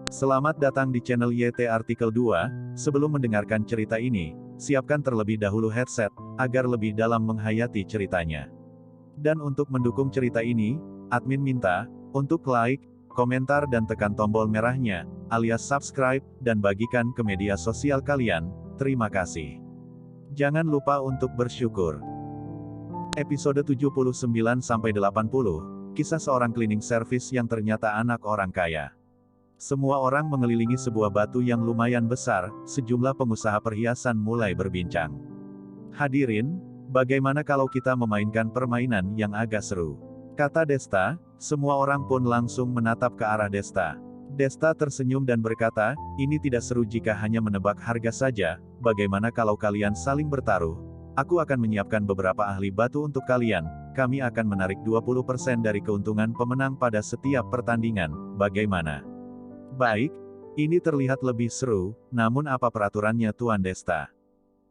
Selamat datang di channel YT Artikel 2, sebelum mendengarkan cerita ini, siapkan terlebih dahulu headset, agar lebih dalam menghayati ceritanya. Dan untuk mendukung cerita ini, admin minta, untuk like, komentar dan tekan tombol merahnya, alias subscribe, dan bagikan ke media sosial kalian, terima kasih. Jangan lupa untuk bersyukur. Episode 79-80, kisah seorang cleaning service yang ternyata anak orang kaya. Semua orang mengelilingi sebuah batu yang lumayan besar, sejumlah pengusaha perhiasan mulai berbincang. Hadirin, bagaimana kalau kita memainkan permainan yang agak seru? Kata Desta, semua orang pun langsung menatap ke arah Desta. Desta tersenyum dan berkata, ini tidak seru jika hanya menebak harga saja, bagaimana kalau kalian saling bertaruh? Aku akan menyiapkan beberapa ahli batu untuk kalian, kami akan menarik 20% dari keuntungan pemenang pada setiap pertandingan, bagaimana? Baik, ini terlihat lebih seru, namun apa peraturannya Tuan Desta?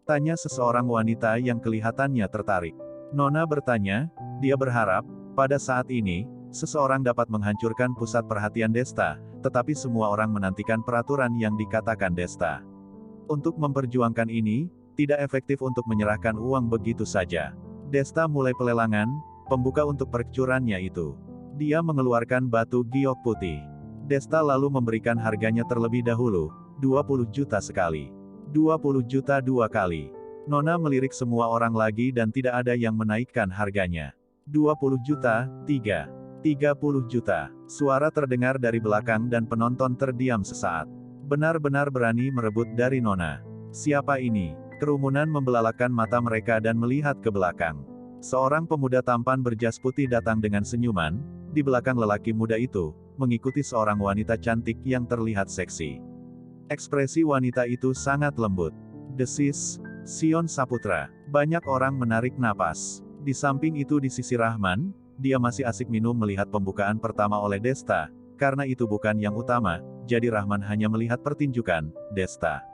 Tanya seseorang wanita yang kelihatannya tertarik. Nona bertanya, dia berharap, pada saat ini, seseorang dapat menghancurkan pusat perhatian Desta, tetapi semua orang menantikan peraturan yang dikatakan Desta. Untuk memperjuangkan ini, tidak efektif untuk menyerahkan uang begitu saja. Desta mulai pelelangan, pembuka untuk percurannya itu. Dia mengeluarkan batu giok putih. Desta lalu memberikan harganya terlebih dahulu, 20 juta sekali. 20 juta dua kali. Nona melirik semua orang lagi dan tidak ada yang menaikkan harganya. 20 juta, 30 juta. Suara terdengar dari belakang dan penonton terdiam sesaat. Benar-benar berani merebut dari Nona. Siapa ini? Kerumunan membelalakan mata mereka dan melihat ke belakang. Seorang pemuda tampan berjas putih datang dengan senyuman, di belakang lelaki muda itu, mengikuti seorang wanita cantik yang terlihat seksi. Ekspresi wanita itu sangat lembut. Desis, Sion Saputra. Banyak orang menarik napas. Di samping itu di sisi Rahman, dia masih asik minum melihat pembukaan pertama oleh Desta, karena itu bukan yang utama, jadi Rahman hanya melihat pertunjukan, Desta.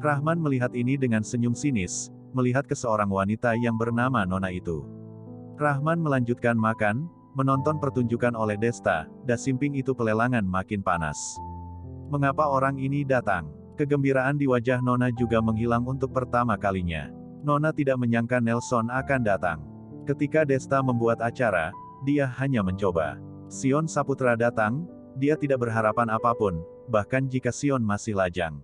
Rahman melihat ini dengan senyum sinis, melihat ke seorang wanita yang bernama Nona itu. Rahman melanjutkan makan, menonton pertunjukan oleh Desta, dan simping itu pelelangan makin panas. Mengapa orang ini datang? Kegembiraan di wajah Nona juga menghilang untuk pertama kalinya. Nona tidak menyangka Nelson akan datang. Ketika Desta membuat acara, dia hanya mencoba. Sion Saputra datang, dia tidak berharapan apapun, bahkan jika Sion masih lajang.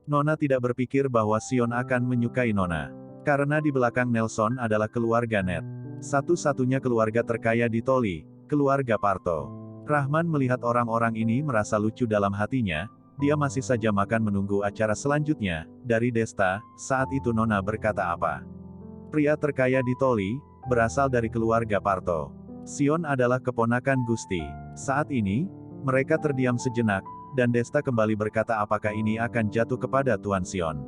Nona tidak berpikir bahwa Sion akan menyukai Nona. Karena di belakang Nelson adalah keluarga Ned. Satu-satunya keluarga terkaya di Toli, keluarga Parto. Rahman melihat orang-orang ini merasa lucu dalam hatinya, dia masih saja makan menunggu acara selanjutnya, dari Desta, saat itu Nona berkata apa? Pria terkaya di Toli, berasal dari keluarga Parto. Sion adalah keponakan Gusti. Saat ini, mereka terdiam sejenak, dan Desta kembali berkata apakah ini akan jatuh kepada Tuan Sion.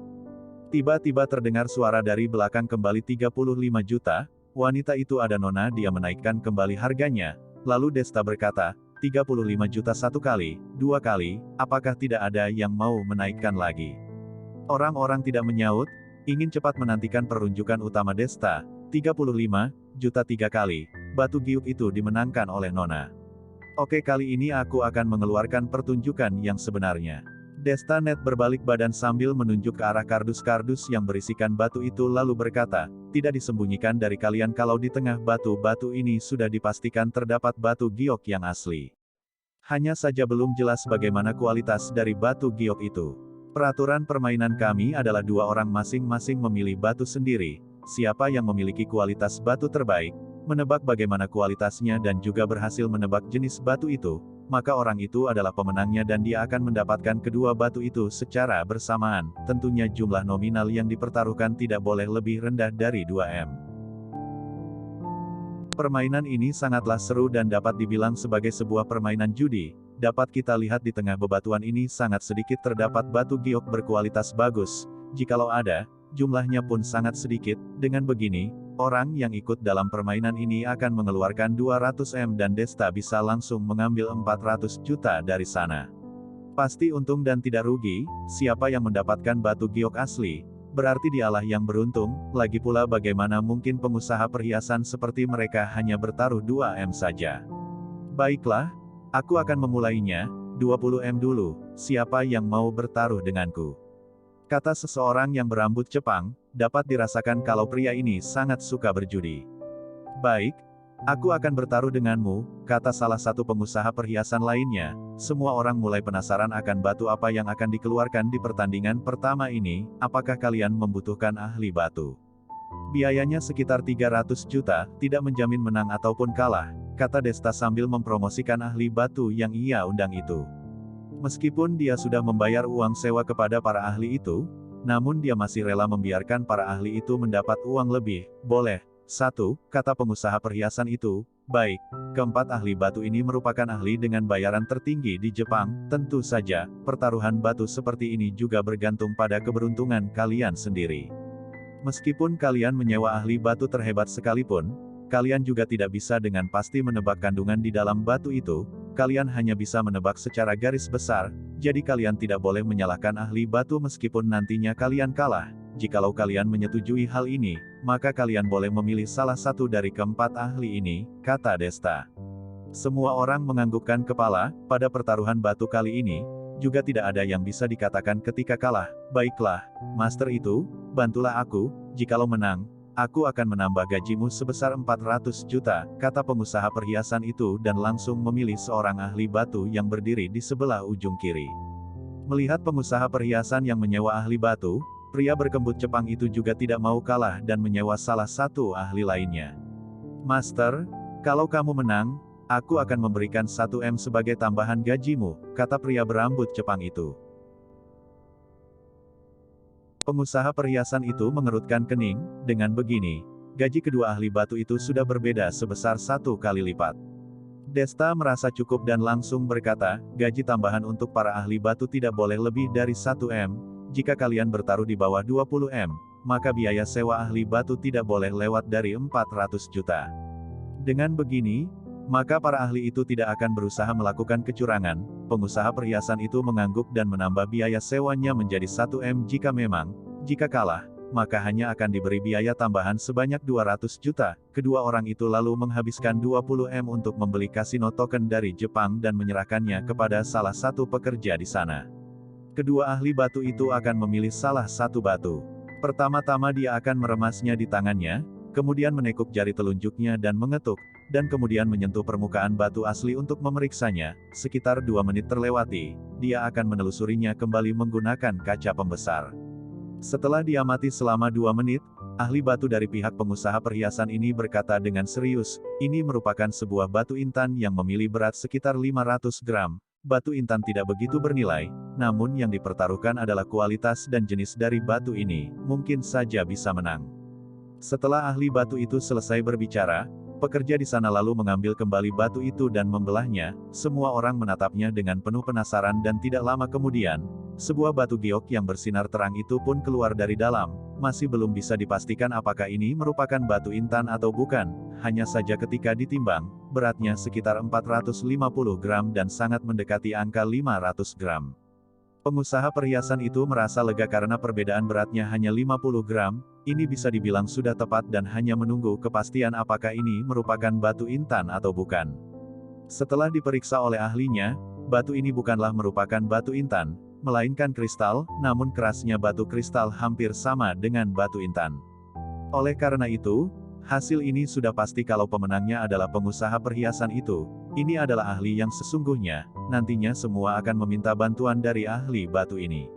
Tiba-tiba terdengar suara dari belakang kembali 35 juta, wanita itu ada Nona, dia menaikkan kembali harganya, lalu Desta berkata, 35 juta satu kali, dua kali, apakah tidak ada yang mau menaikkan lagi? Orang-orang tidak menyaut, ingin cepat menantikan perunjukan utama Desta, 35 juta tiga kali, batu giok itu dimenangkan oleh Nona. Oke, kali ini aku akan mengeluarkan pertunjukan yang sebenarnya. Desta Ned berbalik badan sambil menunjuk ke arah kardus-kardus yang berisikan batu itu lalu berkata, tidak disembunyikan dari kalian kalau di tengah batu-batu ini sudah dipastikan terdapat batu giok yang asli. Hanya saja belum jelas bagaimana kualitas dari batu giok itu. Peraturan permainan kami adalah dua orang masing-masing memilih batu sendiri, siapa yang memiliki kualitas batu terbaik, menebak bagaimana kualitasnya dan juga berhasil menebak jenis batu itu, maka orang itu adalah pemenangnya dan dia akan mendapatkan kedua batu itu secara bersamaan, tentunya jumlah nominal yang dipertaruhkan tidak boleh lebih rendah dari 2M. Permainan ini sangatlah seru dan dapat dibilang sebagai sebuah permainan judi, dapat kita lihat di tengah bebatuan ini sangat sedikit terdapat batu giok berkualitas bagus, jikalau ada, jumlahnya pun sangat sedikit, dengan begini, orang yang ikut dalam permainan ini akan mengeluarkan 200M dan Desta bisa langsung mengambil 400 juta dari sana. Pasti untung dan tidak rugi, siapa yang mendapatkan batu giok asli, berarti dialah yang beruntung, lagi pula bagaimana mungkin pengusaha perhiasan seperti mereka hanya bertaruh 2M saja. Baiklah, aku akan memulainya, 20 M dulu, siapa yang mau bertaruh denganku? Kata seseorang yang berambut Jepang, dapat dirasakan kalau pria ini sangat suka berjudi. Baik, aku akan bertaruh denganmu, kata salah satu pengusaha perhiasan lainnya. Semua orang mulai penasaran akan batu apa yang akan dikeluarkan di pertandingan pertama ini, apakah kalian membutuhkan ahli batu? Biayanya sekitar 300 juta, tidak menjamin menang ataupun kalah, kata Desta sambil mempromosikan ahli batu yang ia undang itu. Meskipun dia sudah membayar uang sewa kepada para ahli itu, namun dia masih rela membiarkan para ahli itu mendapat uang lebih. Boleh. 1, kata pengusaha perhiasan itu. Baik, keempat ahli batu ini merupakan ahli dengan bayaran tertinggi di Jepang. Tentu saja, pertaruhan batu seperti ini juga bergantung pada keberuntungan kalian sendiri. Meskipun kalian menyewa ahli batu terhebat sekalipun, kalian juga tidak bisa dengan pasti menebak kandungan di dalam batu itu. Kalian hanya bisa menebak secara garis besar, jadi kalian tidak boleh menyalahkan ahli batu meskipun nantinya kalian kalah. Jikalau kalian menyetujui hal ini, maka kalian boleh memilih salah satu dari keempat ahli ini, kata Desta. Semua orang menganggukkan kepala, pada pertaruhan batu kali ini, juga tidak ada yang bisa dikatakan ketika kalah. Baiklah, Master itu, bantulah aku, jikalau menang, aku akan menambah gajimu sebesar 400 juta, kata pengusaha perhiasan itu dan langsung memilih seorang ahli batu yang berdiri di sebelah ujung kiri. Melihat pengusaha perhiasan yang menyewa ahli batu, pria berkembut Jepang itu juga tidak mau kalah dan menyewa salah satu ahli lainnya. Master, kalau kamu menang, aku akan memberikan 1 M sebagai tambahan gajimu, kata pria berambut Jepang itu. Pengusaha perhiasan itu mengerutkan kening, dengan begini, gaji kedua ahli batu itu sudah berbeda sebesar 1 kali lipat. Desta merasa cukup dan langsung berkata, gaji tambahan untuk para ahli batu tidak boleh lebih dari 1 M, jika kalian bertaruh di bawah 20 M, maka biaya sewa ahli batu tidak boleh lewat dari 400 juta. Dengan begini, maka para ahli itu tidak akan berusaha melakukan kecurangan. Pengusaha perhiasan itu mengangguk dan menambah biaya sewanya menjadi 1 M jika kalah, maka hanya akan diberi biaya tambahan sebanyak 200 juta. Kedua orang itu lalu menghabiskan 20 M untuk membeli kasino token dari Jepang dan menyerahkannya kepada salah satu pekerja di sana. Kedua ahli batu itu akan memilih salah satu batu. Pertama-tama dia akan meremasnya di tangannya, kemudian menekuk jari telunjuknya dan mengetuk, dan kemudian menyentuh permukaan batu asli untuk memeriksanya. Sekitar 2 menit terlewati, dia akan menelusurinya kembali menggunakan kaca pembesar. Setelah diamati selama 2 menit, ahli batu dari pihak pengusaha perhiasan ini berkata dengan serius, ini merupakan sebuah batu intan yang memiliki berat sekitar 500 gram. Batu intan tidak begitu bernilai, namun yang dipertaruhkan adalah kualitas dan jenis dari batu ini, mungkin saja bisa menang. Setelah ahli batu itu selesai berbicara, pekerja di sana lalu mengambil kembali batu itu dan membelahnya. Semua orang menatapnya dengan penuh penasaran dan tidak lama kemudian, sebuah batu giok yang bersinar terang itu pun keluar dari dalam. Masih belum bisa dipastikan apakah ini merupakan batu intan atau bukan, hanya saja ketika ditimbang, beratnya sekitar 450 gram dan sangat mendekati angka 500 gram. Pengusaha perhiasan itu merasa lega karena perbedaan beratnya hanya 50 gram, ini bisa dibilang sudah tepat dan hanya menunggu kepastian apakah ini merupakan batu intan atau bukan. Setelah diperiksa oleh ahlinya, batu ini bukanlah merupakan batu intan, melainkan kristal, namun kerasnya batu kristal hampir sama dengan batu intan. Oleh karena itu, hasil ini sudah pasti kalau pemenangnya adalah pengusaha perhiasan itu. Ini adalah ahli yang sesungguhnya, nantinya semua akan meminta bantuan dari ahli batu ini.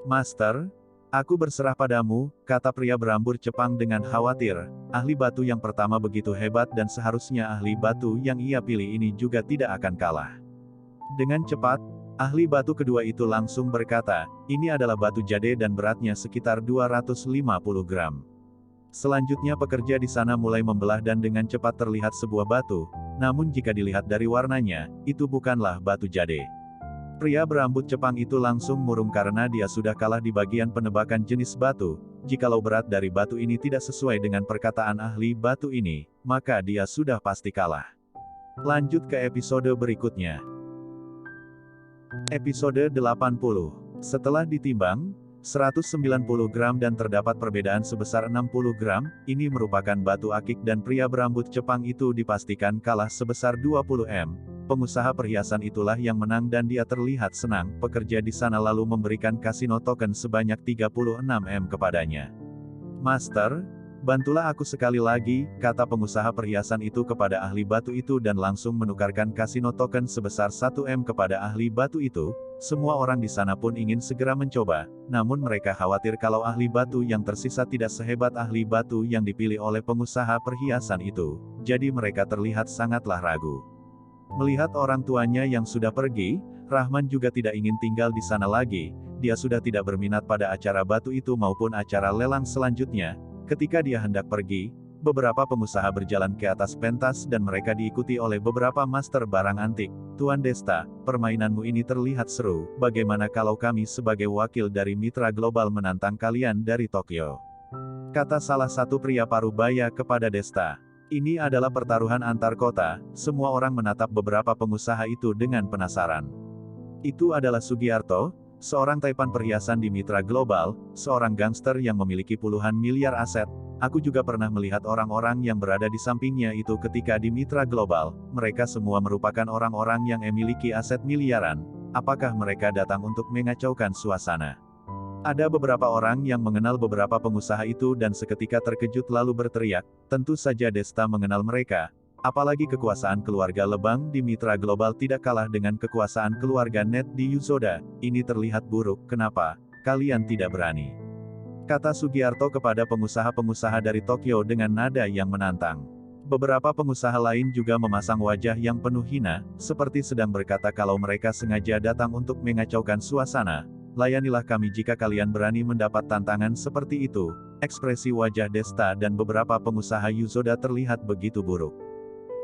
Master, aku berserah padamu, kata pria berambut Jepang dengan khawatir. Ahli batu yang pertama begitu hebat dan seharusnya ahli batu yang ia pilih ini juga tidak akan kalah. Dengan cepat, ahli batu kedua itu langsung berkata, ini adalah batu jade dan beratnya sekitar 250 gram. Selanjutnya pekerja di sana mulai membelah dan dengan cepat terlihat sebuah batu, namun jika dilihat dari warnanya, itu bukanlah batu jade. Pria berambut Jepang itu langsung murung karena dia sudah kalah di bagian penebakan jenis batu. Jikalau berat dari batu ini tidak sesuai dengan perkataan ahli batu ini, maka dia sudah pasti kalah. Lanjut ke episode berikutnya. Episode 80. Setelah ditimbang 190 gram dan terdapat perbedaan sebesar 60 gram, ini merupakan batu akik dan pria berambut Jepang itu dipastikan kalah sebesar 20 M. Pengusaha perhiasan itulah yang menang dan dia terlihat senang. Pekerja di sana lalu memberikan kasino token sebanyak 36M kepadanya. Master, bantulah aku sekali lagi, kata pengusaha perhiasan itu kepada ahli batu itu dan langsung menukarkan kasino token sebesar 1M kepada ahli batu itu. Semua orang di sana pun ingin segera mencoba, namun mereka khawatir kalau ahli batu yang tersisa tidak sehebat ahli batu yang dipilih oleh pengusaha perhiasan itu. Jadi mereka terlihat sangatlah ragu. Melihat orang tuanya yang sudah pergi, Rahman juga tidak ingin tinggal di sana lagi. Dia sudah tidak berminat pada acara batu itu maupun acara lelang selanjutnya. Ketika dia hendak pergi, beberapa pengusaha berjalan ke atas pentas dan mereka diikuti oleh beberapa master barang antik. Tuan Desta, permainanmu ini terlihat seru. Bagaimana kalau kami sebagai wakil dari Mitra Global menantang kalian dari Tokyo? Kata salah satu pria parubaya kepada Desta. Ini adalah pertaruhan antar kota. Semua orang menatap beberapa pengusaha itu dengan penasaran. Itu adalah Sugiarto, seorang taipan perhiasan di Mitra Global, seorang gangster yang memiliki puluhan miliar aset. Aku juga pernah melihat orang-orang yang berada di sampingnya itu ketika di Mitra Global. Mereka semua merupakan orang-orang yang memiliki aset miliaran. Apakah mereka datang untuk mengacaukan suasana? Ada beberapa orang yang mengenal beberapa pengusaha itu dan seketika terkejut lalu berteriak, tentu saja Desta mengenal mereka. Apalagi kekuasaan keluarga Lebang di Mitra Global tidak kalah dengan kekuasaan keluarga Net di Yusoda. Ini terlihat buruk, kenapa? Kalian tidak berani? Kata Sugiarto kepada pengusaha-pengusaha dari Tokyo dengan nada yang menantang. Beberapa pengusaha lain juga memasang wajah yang penuh hina, seperti sedang berkata kalau mereka sengaja datang untuk mengacaukan suasana. Layanilah kami jika kalian berani mendapat tantangan seperti itu. Ekspresi wajah Desta dan beberapa pengusaha Yusoda terlihat begitu buruk.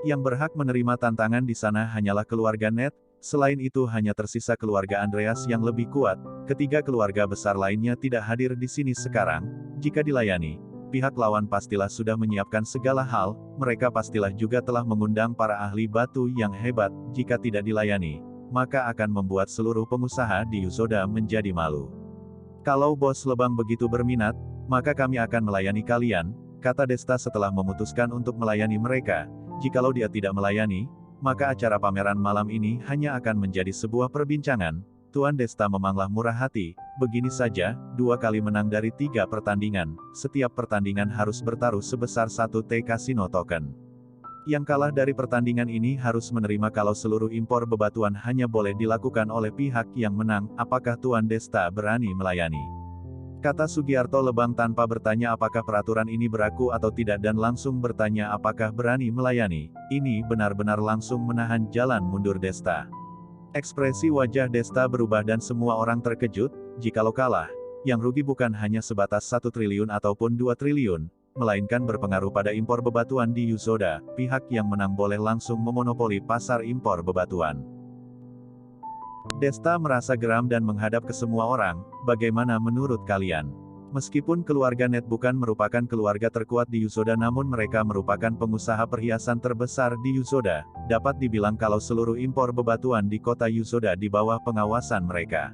Yang berhak menerima tantangan di sana hanyalah keluarga Net, selain itu hanya tersisa keluarga Andreas yang lebih kuat. Ketiga keluarga besar lainnya tidak hadir di sini sekarang. Jika dilayani, pihak lawan pastilah sudah menyiapkan segala hal, mereka pastilah juga telah mengundang para ahli batu yang hebat. Jika tidak dilayani, maka akan membuat seluruh pengusaha di Yusoda menjadi malu. Kalau bos Lebang begitu berminat, maka kami akan melayani kalian, kata Desta setelah memutuskan untuk melayani mereka. Jikalau dia tidak melayani, maka acara pameran malam ini hanya akan menjadi sebuah perbincangan. Tuan Desta memanglah murah hati, begini saja, 2 kali menang dari 3 pertandingan, setiap pertandingan harus bertaruh sebesar 1T kasino token. Yang kalah dari pertandingan ini harus menerima kalau seluruh impor bebatuan hanya boleh dilakukan oleh pihak yang menang. Apakah Tuan Desta berani melayani? Kata Sugiarto Lebang tanpa bertanya apakah peraturan ini berlaku atau tidak dan langsung bertanya apakah berani melayani. Ini benar-benar langsung menahan jalan mundur Desta. Ekspresi wajah Desta berubah dan semua orang terkejut. Jikalau kalah, yang rugi bukan hanya sebatas 1 triliun ataupun 2 triliun. Melainkan berpengaruh pada impor bebatuan di Yusoda, pihak yang menang boleh langsung memonopoli pasar impor bebatuan. Desta merasa geram dan menghadap ke semua orang, bagaimana menurut kalian? Meskipun keluarga Net bukan merupakan keluarga terkuat di Yusoda namun mereka merupakan pengusaha perhiasan terbesar di Yusoda, dapat dibilang kalau seluruh impor bebatuan di kota Yusoda di bawah pengawasan mereka.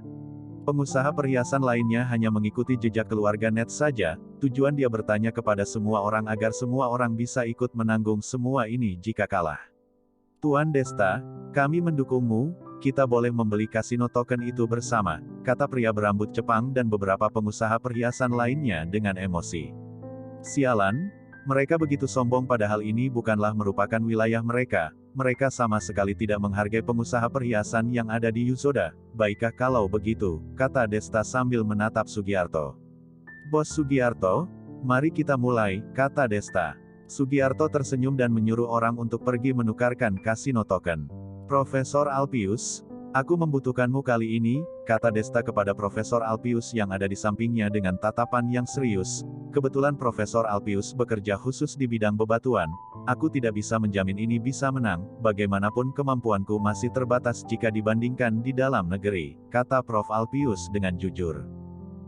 Pengusaha perhiasan lainnya hanya mengikuti jejak keluarga Net saja, tujuan dia bertanya kepada semua orang agar semua orang bisa ikut menanggung semua ini jika kalah. Tuan Desta, kami mendukungmu, kita boleh membeli kasino token itu bersama, kata pria berambut Jepang dan beberapa pengusaha perhiasan lainnya dengan emosi. Sialan, mereka begitu sombong padahal ini bukanlah merupakan wilayah mereka. Mereka sama sekali tidak menghargai pengusaha perhiasan yang ada di Yusoda. Baikkah kalau begitu, kata Desta sambil menatap Sugiarto. Bos Sugiarto, mari kita mulai, kata Desta. Sugiarto tersenyum dan menyuruh orang untuk pergi menukarkan kasino token. Profesor Alpius, aku membutuhkanmu kali ini, kata Desta kepada Profesor Alpius yang ada di sampingnya dengan tatapan yang serius. Kebetulan Profesor Alpius bekerja khusus di bidang bebatuan. Aku tidak bisa menjamin ini bisa menang, bagaimanapun kemampuanku masih terbatas jika dibandingkan di dalam negeri, kata Prof. Alpius dengan jujur.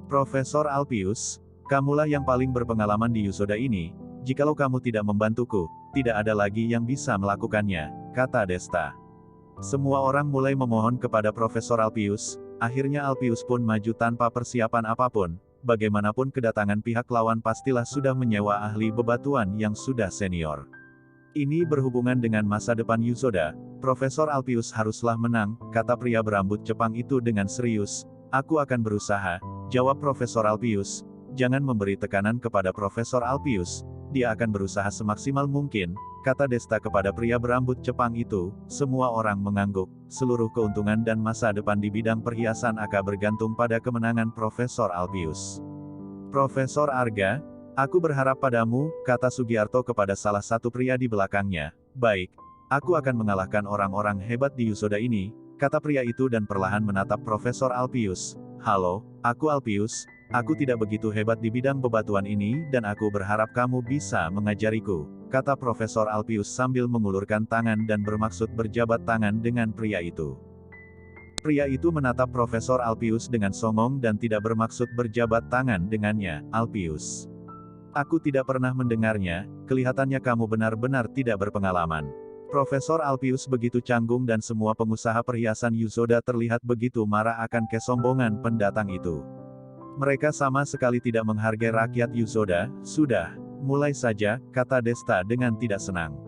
Profesor Alpius, kamulah yang paling berpengalaman di Yusoda ini, jikalau kamu tidak membantuku, tidak ada lagi yang bisa melakukannya, kata Desta. Semua orang mulai memohon kepada Profesor Alpius, akhirnya Alpius pun maju tanpa persiapan apapun. Bagaimanapun kedatangan pihak lawan pastilah sudah menyewa ahli bebatuan yang sudah senior. Ini berhubungan dengan masa depan Yusoda. Profesor Alpius haruslah menang, kata pria berambut Jepang itu dengan serius. Aku akan berusaha, jawab Profesor Alpius. Jangan memberi tekanan kepada Profesor Alpius. Dia akan berusaha semaksimal mungkin, kata Desta kepada pria berambut Jepang itu. Semua orang mengangguk. Seluruh keuntungan dan masa depan di bidang perhiasan akan bergantung pada kemenangan Profesor Alpius. Profesor Arga, aku berharap padamu, kata Sugiarto kepada salah satu pria di belakangnya. Baik, aku akan mengalahkan orang-orang hebat di Yusoda ini, kata pria itu dan perlahan menatap Profesor Alpius. Halo, aku Alpius. Aku tidak begitu hebat di bidang bebatuan ini dan aku berharap kamu bisa mengajariku, kata Profesor Alpius sambil mengulurkan tangan dan bermaksud berjabat tangan dengan pria itu. Pria itu menatap Profesor Alpius dengan songong dan tidak bermaksud berjabat tangan dengannya. Alpius, aku tidak pernah mendengarnya, kelihatannya kamu benar-benar tidak berpengalaman. Profesor Alpius begitu canggung dan semua pengusaha perhiasan Yusoda terlihat begitu marah akan kesombongan pendatang itu. Mereka sama sekali tidak menghargai rakyat Yusoda. Sudah, mulai saja, kata Desta dengan tidak senang.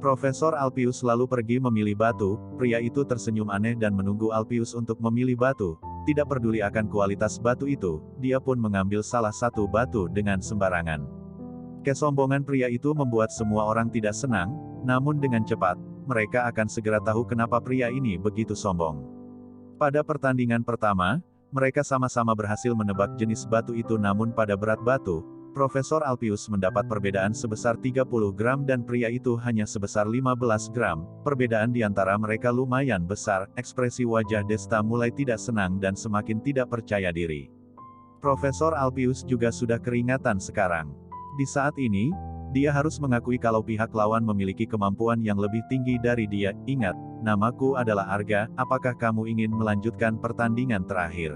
Profesor Alpius lalu pergi memilih batu. Pria itu tersenyum aneh dan menunggu Alpius untuk memilih batu. Tidak peduli akan kualitas batu itu, dia pun mengambil salah satu batu dengan sembarangan. Kesombongan pria itu membuat semua orang tidak senang, namun dengan cepat, mereka akan segera tahu kenapa pria ini begitu sombong. Pada pertandingan pertama, mereka sama-sama berhasil menebak jenis batu itu namun pada berat batu, Profesor Alpius mendapat perbedaan sebesar 30 gram dan pria itu hanya sebesar 15 gram. Perbedaan di antara mereka lumayan besar, ekspresi wajah Desta mulai tidak senang dan semakin tidak percaya diri. Profesor Alpius juga sudah keringatan sekarang. Di saat ini, dia harus mengakui kalau pihak lawan memiliki kemampuan yang lebih tinggi dari dia. Ingat, namaku adalah Arga, apakah kamu ingin melanjutkan pertandingan terakhir?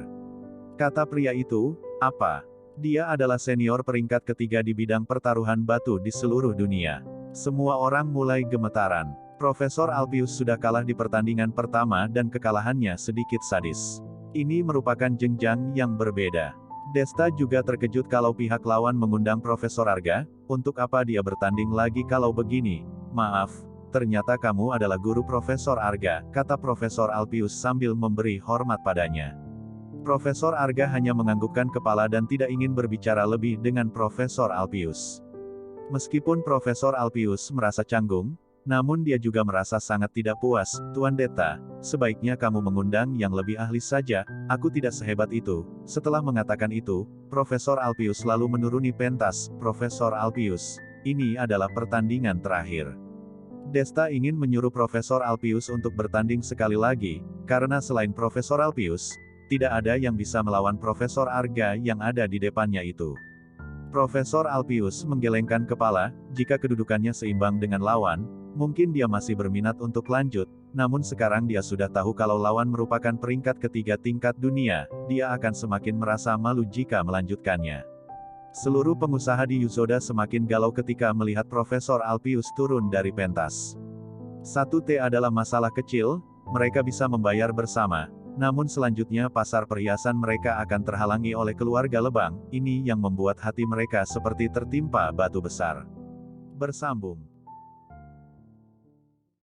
Kata pria itu. Apa? Dia adalah senior peringkat ketiga di bidang pertaruhan batu di seluruh dunia. Semua orang mulai gemetaran. Profesor Alpius sudah kalah di pertandingan pertama dan kekalahannya sedikit sadis. Ini merupakan jenjang yang berbeda. Desta juga terkejut kalau pihak lawan mengundang Profesor Arga. Untuk apa dia bertanding lagi kalau begini? Maaf, ternyata kamu adalah guru Profesor Arga, kata Profesor Alpius sambil memberi hormat padanya. Profesor Arga hanya menganggukkan kepala dan tidak ingin berbicara lebih dengan Profesor Alpius. Meskipun Profesor Alpius merasa canggung, namun dia juga merasa sangat tidak puas. Tuan Deta, sebaiknya kamu mengundang yang lebih ahli saja, aku tidak sehebat itu. Setelah mengatakan itu, Profesor Alpius lalu menuruni pentas. Profesor Alpius, ini adalah pertandingan terakhir. Desta ingin menyuruh Profesor Alpius untuk bertanding sekali lagi, karena selain Profesor Alpius, tidak ada yang bisa melawan Profesor Arga yang ada di depannya itu. Profesor Alpius menggelengkan kepala, jika kedudukannya seimbang dengan lawan, mungkin dia masih berminat untuk lanjut, namun sekarang dia sudah tahu kalau lawan merupakan peringkat ketiga tingkat dunia, dia akan semakin merasa malu jika melanjutkannya. Seluruh pengusaha di Yusoda semakin galau ketika melihat Profesor Alpius turun dari pentas. 1T adalah masalah kecil, mereka bisa membayar bersama. Namun selanjutnya pasar perhiasan mereka akan terhalangi oleh keluarga Lebang, ini yang membuat hati mereka seperti tertimpa batu besar. Bersambung.